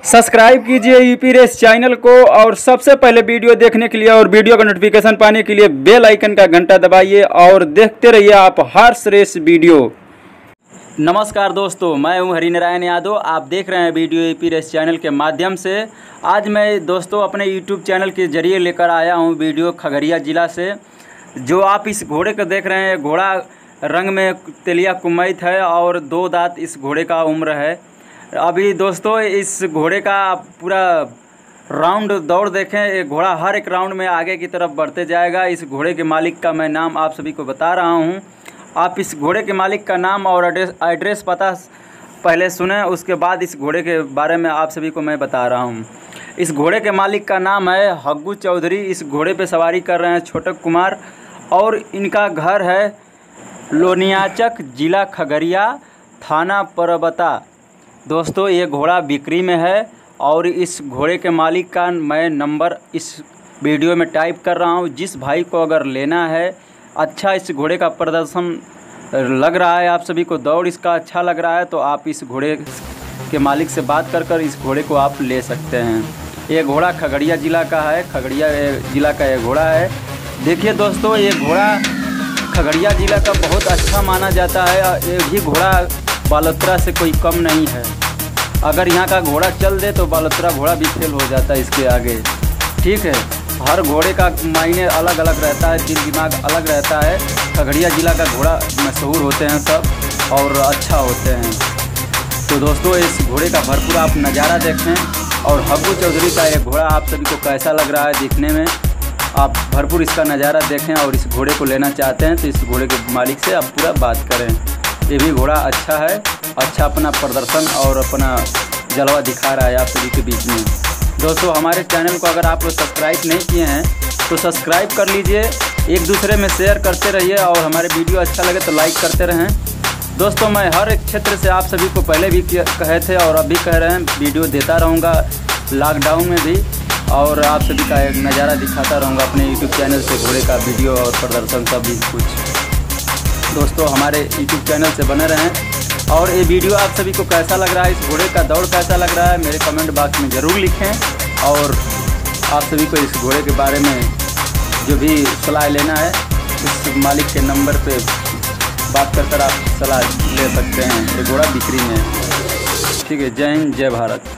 Subscribe कीजिए UP race channel को और सबसे पहले वीडियो देखने के लिए और वीडियो का नोटिफिकेशन पाने के लिए बेल आइकन का घंटा दबाइए और देखते रहिए आप हर्ष रेस वीडियो। नमस्कार दोस्तों, मैं हूं हरिनारायण यादव। आप देख रहे हैं वीडियो यूपी रेस चैनल के माध्यम से। आज मैं दोस्तों अपने यूट्यूब चैनल के जरिए लेकर आया हूं वीडियो खगड़िया ज़िला से। जो आप इस घोड़े को देख रहे हैं, घोड़ा रंग में तेलिया कुमैत है और 2 दांत इस घोड़े का उम्र है। अभी दोस्तों इस घोड़े का पूरा राउंड दौड़ देखें, ये घोड़ा हर एक राउंड में आगे की तरफ बढ़ते जाएगा। इस घोड़े के मालिक का मैं नाम आप सभी को बता रहा हूं। आप इस घोड़े के मालिक का नाम और एड्रेस पता पहले सुने, उसके बाद इस घोड़े के बारे में आप सभी को मैं बता रहा हूं। इस घोड़े के मालिक का नाम है हग्गू चौधरी। इस घोड़े पे सवारी कर रहे हैं छोटक कुमार और इनका घर है लोनियाचक, जिला खगड़िया, थाना परबता। दोस्तों ये घोड़ा बिक्री में है और इस घोड़े के मालिक का मैं नंबर इस वीडियो में टाइप कर रहा हूं। जिस भाई को अगर लेना है, अच्छा इस घोड़े का प्रदर्शन लग रहा है, आप सभी को दौड़ इसका अच्छा लग रहा है, तो आप इस घोड़े के मालिक से बात कर इस घोड़े को आप ले सकते हैं। ये घोड़ा खगड़िया ज़िला का है, खगड़िया ज़िला का ये घोड़ा है। देखिए दोस्तों, ये घोड़ा खगड़िया ज़िला का बहुत अच्छा माना जाता है। ये भी घोड़ा बालोतरा से कोई कम नहीं है। अगर यहाँ का घोड़ा चल दे तो बालोतरा घोड़ा भी फेल हो जाता है इसके आगे। ठीक है, हर घोड़े का मायने अलग अलग रहता है, दिल दिमाग अलग रहता है। खगड़िया ज़िला का घोड़ा मशहूर होते हैं सब और अच्छा होते हैं। तो दोस्तों इस घोड़े का भरपूर आप नज़ारा देखें और हग्गू चौधरी का ये घोड़ा आप सभी को कैसा लग रहा है दिखने में, आप भरपूर इसका नज़ारा देखें। और इस घोड़े को लेना चाहते हैं तो इस घोड़े के मालिक से आप पूरा बात करें। ये भी घोड़ा अच्छा है, अच्छा अपना प्रदर्शन और अपना जलवा दिखा रहा है आप सभी के बीच में। दोस्तों हमारे चैनल को अगर आप लोग सब्सक्राइब नहीं किए हैं तो सब्सक्राइब कर लीजिए, एक दूसरे में शेयर करते रहिए और हमारे वीडियो अच्छा लगे तो लाइक करते रहें। दोस्तों मैं हर एक क्षेत्र से आप सभी को पहले भी कहे थे और अभी कह रहे हैं, वीडियो देता रहूँगा लॉकडाउन में भी, और आप सभी का एक नज़ारा दिखाता रहूँगा अपने यूट्यूब चैनल से, घोड़े का वीडियो और प्रदर्शन सभी कुछ। दोस्तों हमारे यूट्यूब चैनल से बने रहें। और ये वीडियो आप सभी को कैसा लग रहा है, इस घोड़े का दौड़ कैसा लग रहा है, मेरे कमेंट बॉक्स में ज़रूर लिखें। और आप सभी को इस घोड़े के बारे में जो भी सलाह लेना है, इस मालिक के नंबर पे बात कर आप सलाह ले सकते हैं। ये घोड़ा बिक्री में है। ठीक है, जय हिंद, जय भारत।